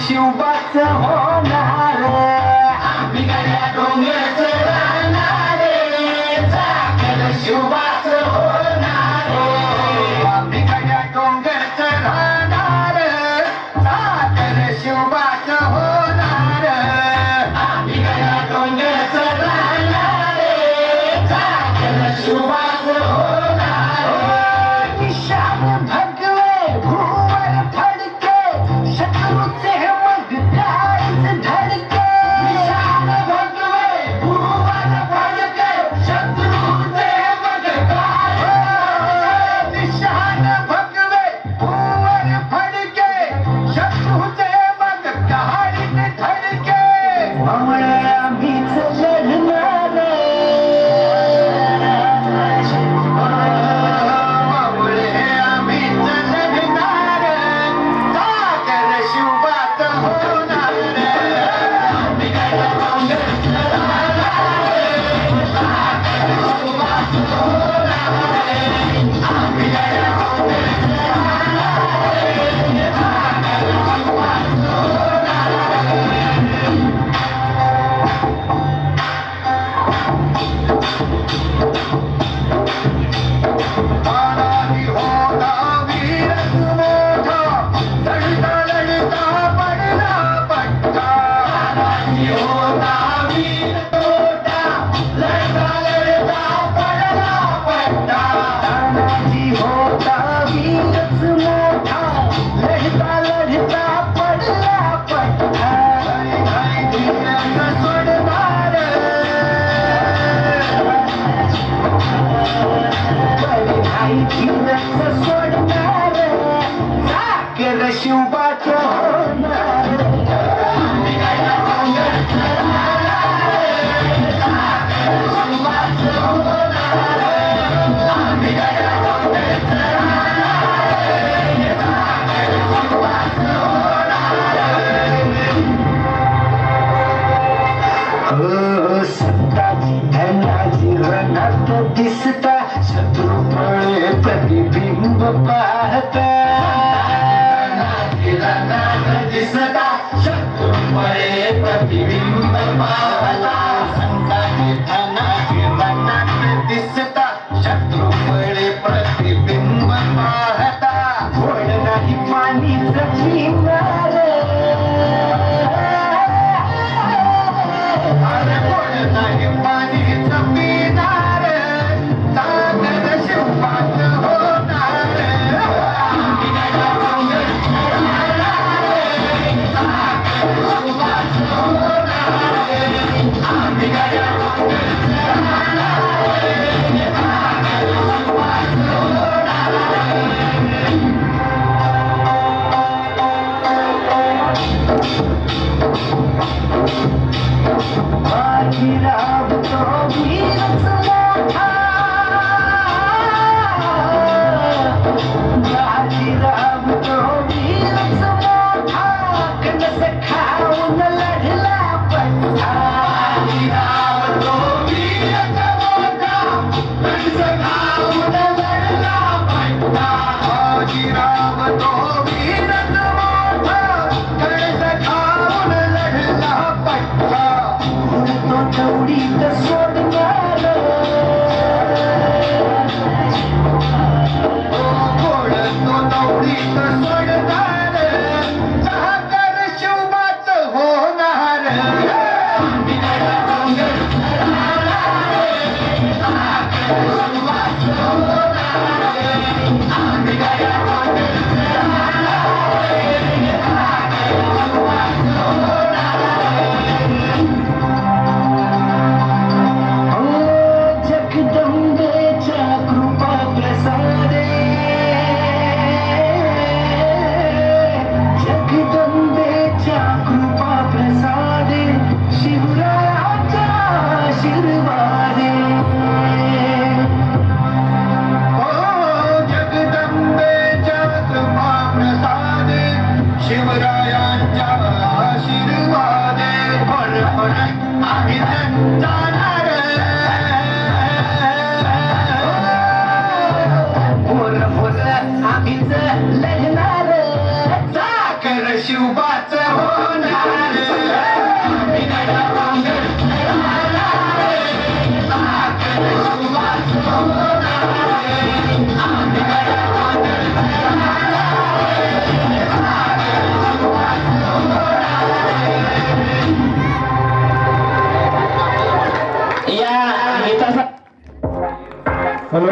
शिवबाच होणार बिगड्या डोंगरच राहणार शिवबाच होणार बिगड्या डोंगरच राहणार शिवबाच होणार बिगड्या डोंगरच राहणार शिवबाच होणार निशान भगवे भुवर फडके शत्रूचे शिवबाच होणार सत्ताची धनाची रणात दिसता शत्रुपळे प्रतिबिंब पाहता दिसता शत्रुपळे प्रतिबिंब पाहता संताची धनाची रणात दिसता शत्रुपळे प्रतिबिंब पाहता गोड नाही पाणीच पिणार नाही पाणीच पिणार सागर शिवबाच होणार बाजीराव तो वीरच मोठा बाजीराव तो वीरच मोठा कणस खाऊन लढला पठ्ठा बाजीराव तो वीरच मोठा कणस खाऊन लढला पठ्ठा बाजीराव तो वीरच मोठा कणस खाऊन लढला पठ्ठा दौडीत सोडणार गोड तो दौडीत सोडणार सागर शिवबाच होणार शिवरायाचा आशीर्वाद जाणार